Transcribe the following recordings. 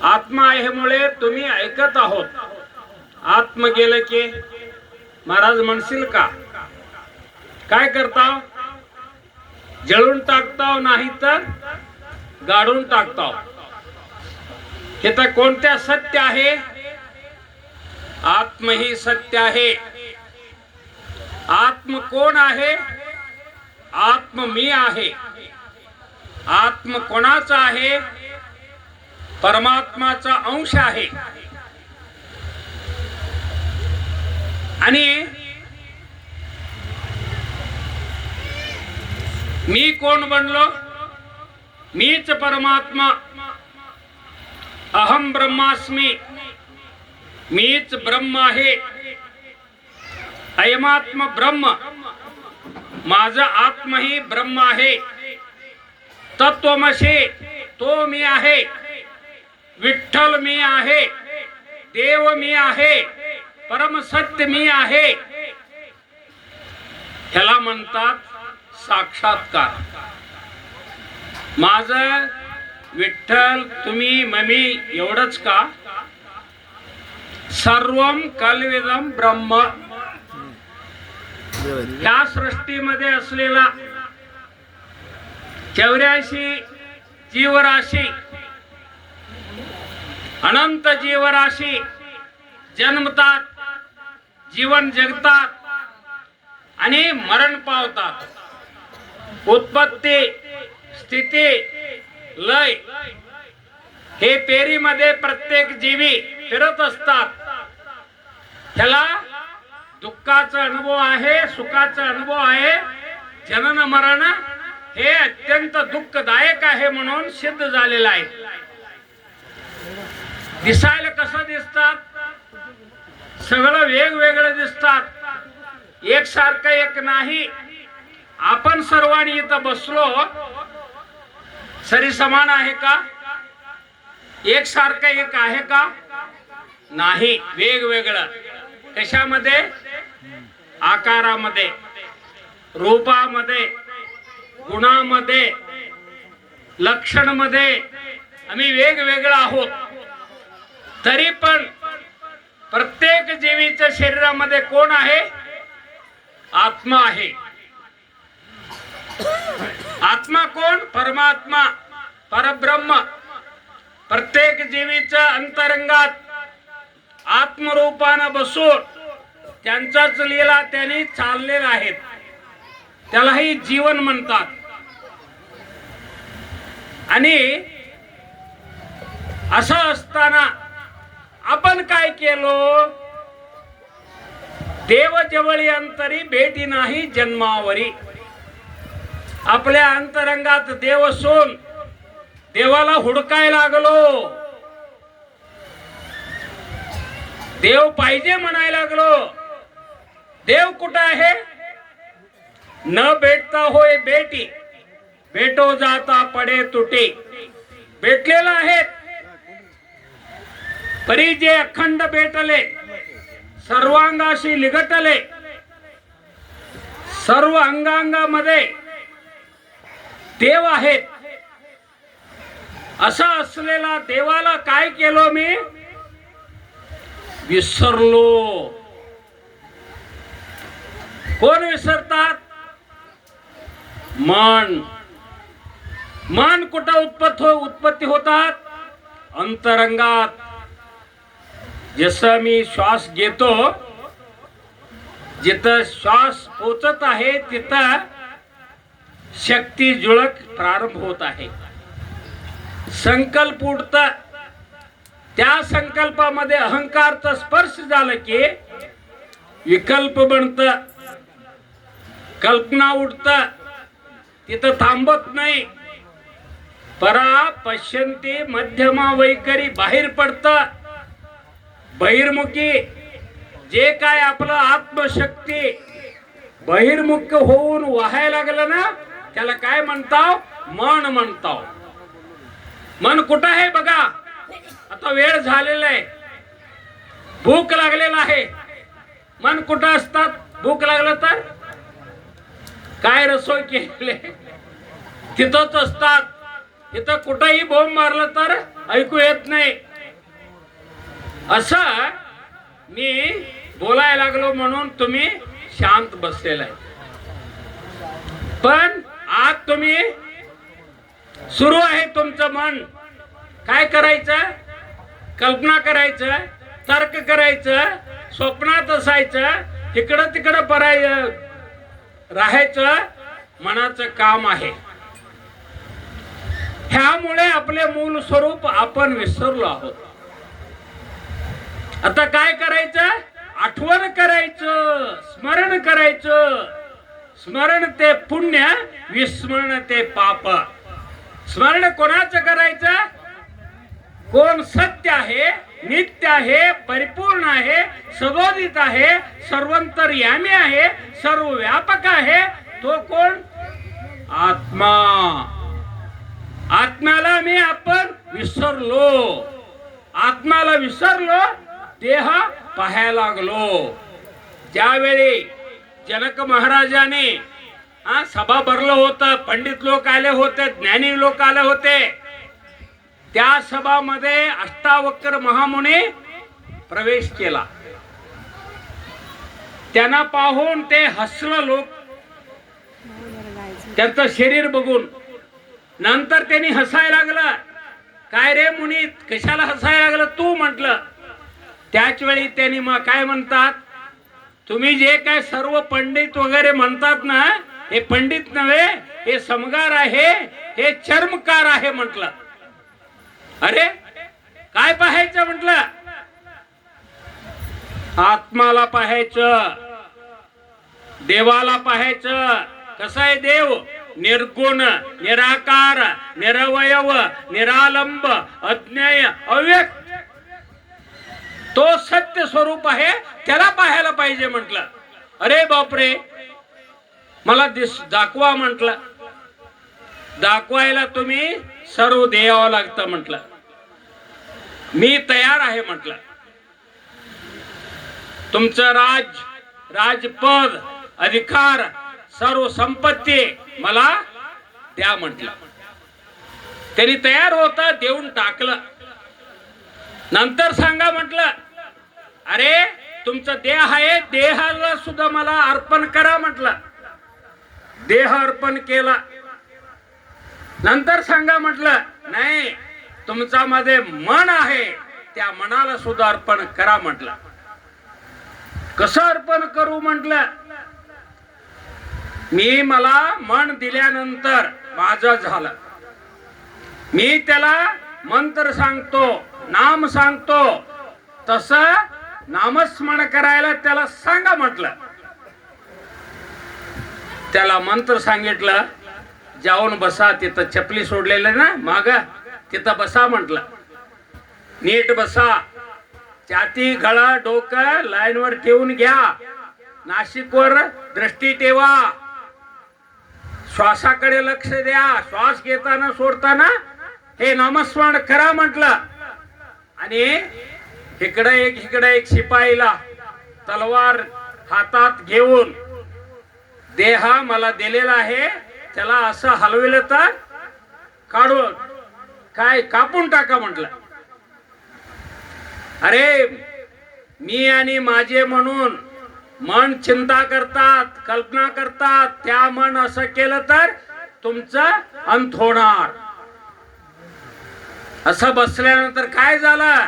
आत्मा आहे मुळे तुम्ही ऐकत आहोत. आत्म गेलं की महाराज म्हणशील का काय करताव? जळून टाकताव नाही तर गाडून टाकताव. हे तर कोणत्या सत्य आहे? आत्म ही सत्य आहे. आत्म कोण आहे? आत्म मी आहे. आत्म कोणाचा आहे? परमात्माचा अंश आहे. आणि मी कोण बनलो? मीच परमात्मा. अहम ब्रह्मास्मी. मीच ब्रह्म आहे. अयमात्म ब्रह्म. माझा आत्म ही ब्रह्म आहे. तत्वमसी तो मी आहे. विठ्ठल मी आहे. देव मी आहे. परम सत्य मी आहे. ह्याला म्हणतात साक्षात्कार. माझं विठ्ठल तुम्ही ममी एवढंच का? सर्वम कल्विदम ब्रह्म. या सृष्टीमध्ये असलेला 84 जीवराशी, अनंत जीवराशी जन्मतात, जीवन जगतात आणि मरण पावतात. उत्पत्ती, स्थिती, लय हे पेरीमध्ये प्रत्येक जीवी फिरत असतात. त्याला दुःखाचा अनुभव आहे, सुखाचा अनुभव आहे. जनन मरण हे अत्यंत दुःखदायक आहे म्हणून सिद्ध झालेलं आहे. दिसायला कसं दिसतात? सगळं वेगवेगळं दिसतात. एकसारखं एक नाही. आपण सर्वांनी इथं बसलो सरी समान आहे का? एकसारखं एक आहे का? नाही. वेगवेगळं. कशामध्ये? आकारामध्ये, रूपामध्ये, गुणामध्ये, लक्षणमध्ये आम्ही वेगवेगळं आहोत. तरी पण प्रत्येक जीवीच्या शरीरामध्ये कोण आहे? आत्मा आहे. आत्मा कोण? परमात्मा, परब्रह्म. प्रत्येक जीवीच्या अंतरंगात आत्मरूपानं बसून त्यांचाच लीला त्यांनी चाललेला आहेत. त्यालाही जीवन म्हणतात. आणि असं असताना आपण काय केलो? देव जवळी अंतरी भेटी नाही जन्मावरी. आपल्या अंतरंगात देव असून देवाला हुडकाय लागलो. देव पाहिजे म्हणायला लागलो. देव कुठं आहे? न भेटता होय बेटी, भेटो जाता पडे तुटे. भेटलेला आहे. परी जे अखंड भेटले, सर्वांगाशी लिगटले, सर्व अंगांगामध्ये देव आहेत. असा असलेला देवाला काय केलो मी? विसरलो. कोण विसरतात? मन. मन कुठं उत्पत्ती होतात? अंतरंगात. जसं मी श्वास घेतो, जिथं श्वास पोचत आहे तिथं शक्ती जुळक प्रारंभ होत आहे. संकल्प उठतात. त्या संकल्पामध्ये अहंकारचा स्पर्श झाला की विकल्प बनत, कल्पना उठत. तिथं थांबत नाही. परा पश्यंती मध्यमा वैखरी बाहेर पडत. बहिर्मुखी जे काय आपलं आत्मशक्ती बहिर्मुख होऊन वाहायला लागलं ना, त्याला काय म्हणताव? मन म्हणताव. मन कुठं आहे बघा. आता वेळ झालेला आहे. भूक लागलेला आहे. मन कुठं असतात? भूक लागलं तर काय रसोई केले तिथंच असतात. इथं कुठंही बोंब मारलं तर ऐकू येत नाही. असं मी बोलायला लागलो म्हणून तुम्ही शांत बसलेला आहे. पण आज तुम्ही सुरू आहे तुमचं मन काय करायचं, कल्पना करायचं, तर्क करायचं, स्वप्नात असायचं, इकडं तिकडं राहायचं मनाचं काम आहे. ह्यामुळे आपले मूल स्वरूप आपण विसरलो आहोत. आता काय करायचं, आठवण करायचं, स्मरण करायचं. स्मरण ते पुण्य, विस्मरण ते पाप. स्मरण कोणाचं करायचं, कोण सत्य आहे, नित्य आहे, परिपूर्ण आहे, सदोदित आहे, सर्वंतर्यामी आहे, सर्वव्यापक आहे, तो कोण, आत्मा. आत्म्याला मी आपण विसरलो. आत्म्याला विसरलो, देह पाहायला लागलो. ज्यावेळी जनक महाराजाने सभा भरलं होतं, पंडित लोक आले होते, ज्ञानी लोक आले होते, त्या सभामध्ये अष्टावक्र महामुनी प्रवेश केला. त्यांना पाहून ते हसलं लोक, त्यांचं शरीर बघून. नंतर त्यांनी हसायला लागला. काय रे मुनी, कशाला हसायला लागलं तू, म्हटलं. त्याच वेळी त्यांनी मग काय म्हणतात, तुम्ही जे काय सर्व पंडित वगैरे म्हणतात ना, हे पंडित नव्हे, हे समगार आहे, हे चर्मकार आहे म्हटलं. अरे काय पाहायचं म्हटलं, आत्माला पाहायचं, देवाला पाहायचं. कसा आहे देव, निर्गुण, निराकार, निरवयव, निरालंब, अज्ञेय, अव्यक्त. तो सत्य स्वरूप आहे, त्याला पाहायला पाहिजे म्हटलं. अरे बापरे, मला दाखवा म्हटलं. दाखवायला तुम्ही सर्व द्यावं लागतं म्हटलं. मी तयार आहे म्हटलं. तुमचं राजपद, अधिकार, सर्व संपत्ती मला द्या म्हटलं. त्यांनी तयार होता, देऊन टाकलं. नंतर सांगा म्हटलं, अरे तुमचा देह आहे, देहाला सुद्धा मला अर्पण करा म्हटलं. देह अर्पण केला. नंतर सांगा म्हटलं, नाही तुमचा मध्ये मन आहे, त्या मनाला सुद्धा अर्पण करा म्हटलं. कसं अर्पण करू म्हटलं, मला मन दिल्यानंतर माझं झालं. मी त्याला मंत्र सांगतो, नाम सांगतो, तसं नामस्मरण करायला त्याला सांगा म्हटलं. त्याला मंत्र सांगितलं, जाऊन बसा तिथं, चपली सोडलेलं ना माग, तिथं बसा म्हटलं. नीट बसा, छाती, गळा, डोकं लाईनवर ठेवून घ्या, नाशिकवर दृष्टी ठेवा, श्वासाकडे लक्ष द्या, श्वास घेताना सोडताना हे नामस्मरण करा म्हटलं. आणि इकडे एक शिपाईला तलवार हातात घेऊन, देह मला दिलेला आहे, त्याला असं हलविलं तर काढून काय कापून टाका म्हटलं. अरे मी आणि माझे म्हणून मन चिंता करतात, कल्पना करतात, त्या मन असं केलं तर तुमचं अंत होणार. असं बसल्यानंतर काय झालं,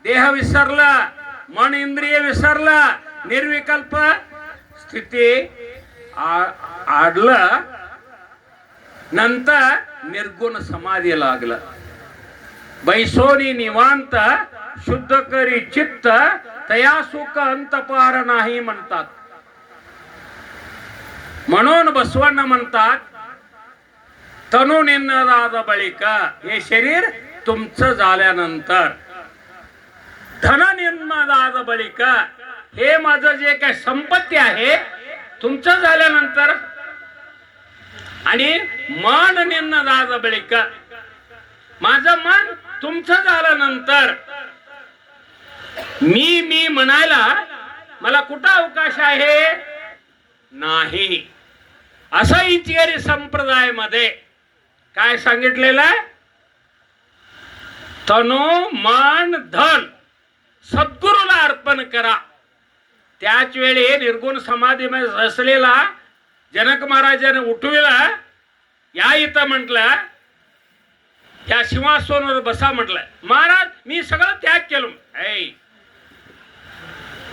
देह विसरला, मन इंद्रिय विसरला, निर्विकल्प स्थिती आडलं. नंतर निर्गुण समाधी लागलं. बैसोनी निवांत, शुद्ध करी चित्त, तया सुख अंतपार नाही म्हणतात. म्हणून बसवण्ण म्हणतात, तनु निन्नदाद बळिक, हे शरीर तुमचं झाल्यानंतर, धन निन्नदाद बळिक, हे माझं जे काय संपत्ती आहे तुमचं झाल्यानंतर, आणि मन निन्नदाद बळिक, माझं मन तुमचं झाल्यानंतर, मी म्हणायला मला कुठं अवकाश आहे नाही. असं इंचिगरी संप्रदाय मध्ये काय सांगितलेलं आहे, तनु मन धन सद्गुरूला अर्पण करा. त्याच वेळी निर्गुण समाधीमध्ये असलेला जनक महाराजाने उठविला, या इथं म्हटलं, या सिंहासनावर बसा म्हटलं. महाराज मी सगळं त्याग केलं.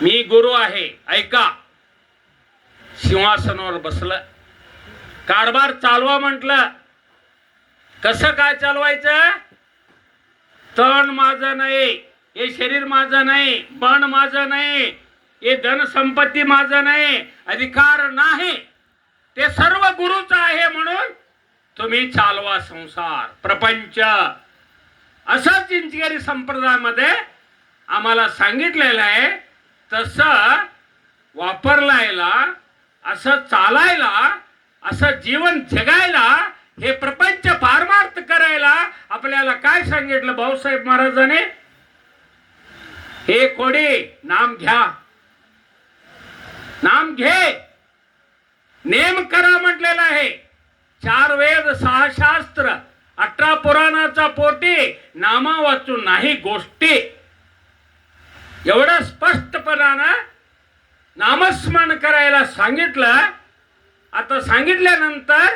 मी गुरु आहे ऐका. सिंहासनावर बसलं. कारभार चालवा म्हटलं. कसं काय चालवायचं? तण माझं नाही, हे शरीर माझं नाही, मन माझं नाही, हे धन संपत्ती माझं नाही, अधिकार नाही, ते सर्व गुरुच आहे. म्हणून तुम्ही चालवा संसार प्रपंच. असं चिंचगिरी संप्रदायामध्ये आम्हाला सांगितलेलं आहे. तसं वापरलायला, असं चालायला, असं जीवन जगायला, हे प्रपंच पारमार्थ करायला आपल्याला काय सांगितलं भाऊसाहेब महाराजांनी? हे कोडी नाम घ्या, नाम घे, नेम करा म्हटलेलं आहे. 4 वेद 6 शास्त्र 18 पुराणाचा पोटी नामा वाचून नाही गोष्टी. एवढं स्पष्टपणानं नामस्मरण करायला सांगितलं. आता सांगितल्यानंतर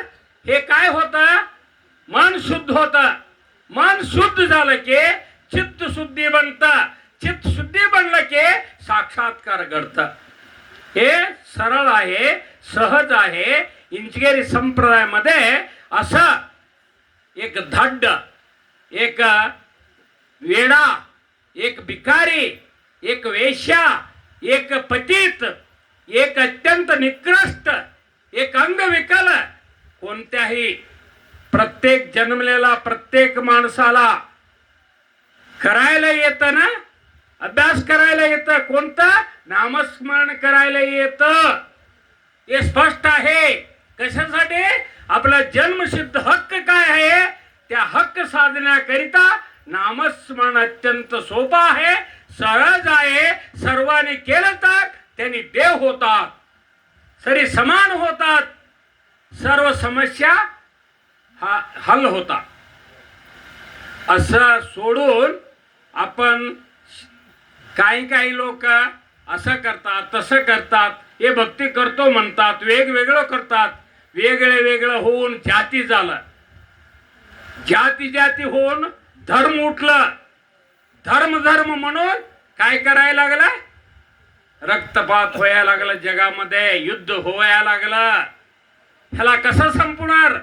हे काय होतं? मन शुद्ध होतं. मन शुद्ध झालं की चित्त शुद्धी बनतं. चित्त शुद्धी बनलं की साक्षात्कार घडतं. हे सरळ आहे, सहज आहे. इंचगिरी संप्रदायामध्ये असं एक धड्ड, एक वेडा, एक भिकारी, एक वेश्या, एक पतित, एक अत्यंत निकृष्ट, एक अंगविकल, कोणत्याही प्रत्येक जन्मलेला प्रत्येक माणसाला करायला येतं ना, अभ्यास करायला येतं. कोणतं? नामस्मरण करायला येतं. हे स्पष्ट आहे. कशासाठी? आपला जन्मसिद्ध हक्क काय आहे? त्या हक्क साधण्याकरिता नामस्मरण अत्यंत सोपा आहे, सहज आहे. सर्वांनी केलं तर त्यांनी देव होतात, सरी समान होतात, सर्व समस्या हल होतात. असं सोडून आपण काही लोक असं करतात, तसं करतात, हे भक्ती करतो म्हणतात, वेगवेगळं करतात. वेगळं होऊन जाती झालं. जाती होऊन धर्म उठलं. धर्म म्हणून काय करायला लागला? रक्तपात व्हायला लागला जगामध्ये, युद्ध व्हायला लागलं. ह्याला कसं संपणार?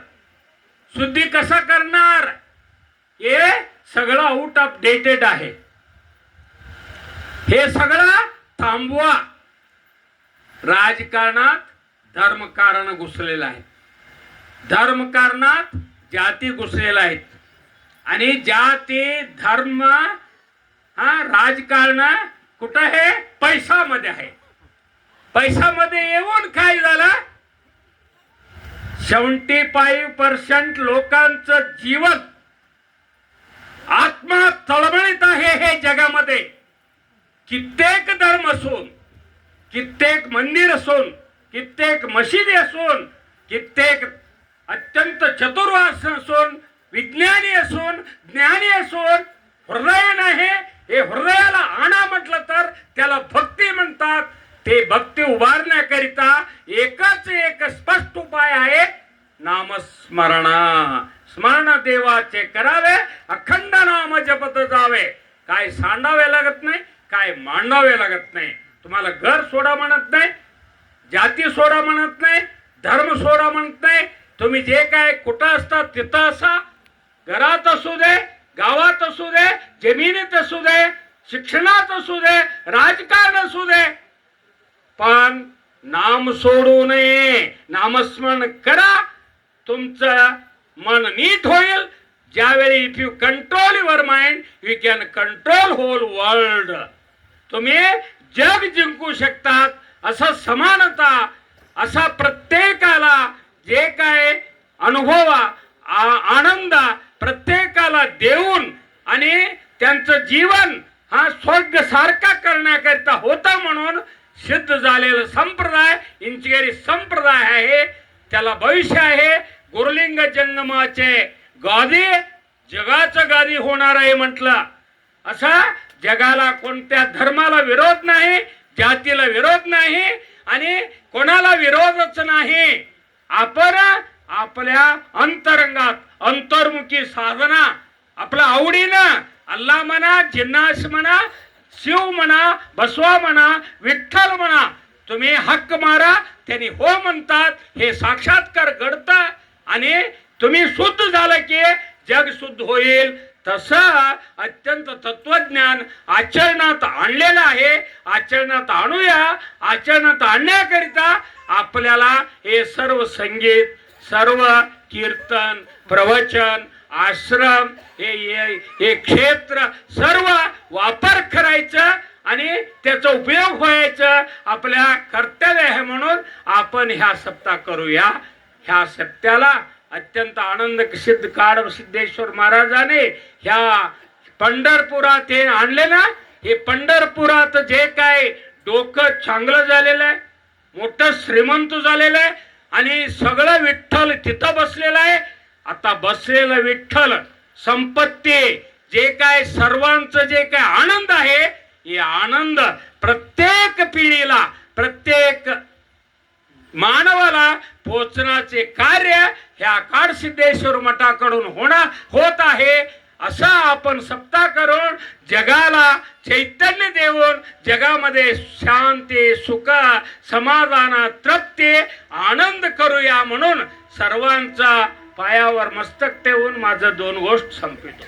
शुद्धी कसं करणार? हे सगळं आउट ऑफ डेटेड आहे. हे सगळं थांबवा. राजकारणात धर्मकारण घुसलेलं आहे. धर्मकारणात जाती घुसलेल्या आहेत. आणि जाती धर्म राजकारण कुठं आहे? पैशामध्ये आहे. पैशामध्ये येऊन काय झालं? 75% लोकांचं जीवन आत्मा तळमळीत आहे. हे जगामध्ये कित्येक धर्म असून, कित्येक मंदिर असून, कित्येक मशिदी असून, कित्येक अत्यंत चतुर्वास असून, विज्ञानी असून, ज्ञानी असून, हृदय नाही. हे हृदयाला आणा म्हटलं तर त्याला भक्ती म्हणतात. ते भक्ती उभारण्याकरिता एकच एक स्पष्ट उपाय आहे, नामस्मरण. स्मरण देवाचे करावे, अखंड नाम जपत जावे. काय सांडावे लागत नाही, काय मांडावे लागत नाही. तुम्हाला घर सोडा म्हणत नाही, जाती सोडा म्हणत नाही, धर्म सोडा म्हणत नाही. तुम्ही जे काय कुठं असतात तिथं असा, घरात असू दे, गावात असू दे, जमिनीत असू दे, शिक्षणात असू दे, राजकारण असू दे, पण नाम सोडू नये. नामस्मरण करा. तुमचं मन नीट होईल. ज्यावेळी if you control your mind, you can control whole world. तुम्ही जग जिंकू शकतात. असा समानता, असा प्रत्येकाला जे काय अनुभव, आनंद प्रत्येकाला देऊन आणि त्यांचं जीवन स्वर्ग सारखा करण्याकरिता होता. म्हणून सिद्ध झालेला संप्रदाय इंचगिरी संप्रदाय आहे. त्याला भविष्य आहे. गुरुलिंग जंगमाचे गादी जगाचं गादी होणार आहे म्हटलं. असा जगाला कोणत्या धर्माला विरोध नाही, जातीला विरोध नाही आणि कोणाला विरोधच नाही. आपण आपल्या अंतरंगात अंतर्मुखी साधना आपल्या आवडीनं अल्लाह म्हणा, जिन्नास म्हणा, शिव म्हणा, बसवा म्हणा, विठ्ठल म्हणा, तुम्ही हक्क मारा, त्यांनी हो म्हणतात. हे साक्षात्कार घडतं आणि तुम्ही शुद्ध झालं की जग शुद्ध होईल. तसं अत्यंत तत्वज्ञान आचरणात आणलेलं आहे. आचरणात आणूया. आचरणात आणण्याकरिता आपल्याला हे सर्व संगीत, सर्व कीर्तन, प्रवचन, आश्रम, हे क्षेत्र सर्व वापर करायचं आणि त्याचा उपयोग व्हायचा आपल्या कर्तव्य आहे. म्हणून आपण ह्या सप्ताह करूया. ह्या सप्त्याला अत्यंत आनंद सिद्ध काळ सिद्धेश्वर महाराजाने ह्या पंढरपुरात हे आणले ना. हे पंढरपुरात जे काय डोकं चांगलं झालेलं आहे, मोठं श्रीमंत झालेलं आहे आणि सगळं विठ्ठल तिथं बसलेलं आहे. आता बसलेलं विठ्ठल संपत्ती जे काय सर्वांचं जे काय आनंद आहे, हे आनंद प्रत्येक पिढीला, प्रत्येक मानवाला पोचण्याचे कार्य ह्या काळसिद्धेश्वर मठाकडून होत आहे. असा आपण सप्ताह करून जगाला चैतन्य देऊन जगामध्ये शांती, सुख, समाधान, तृप्ती, आनंद करूया. म्हणून सर्वांचा पायावर मस्तक ठेवून माझं 2 गोष्ट संपवितो.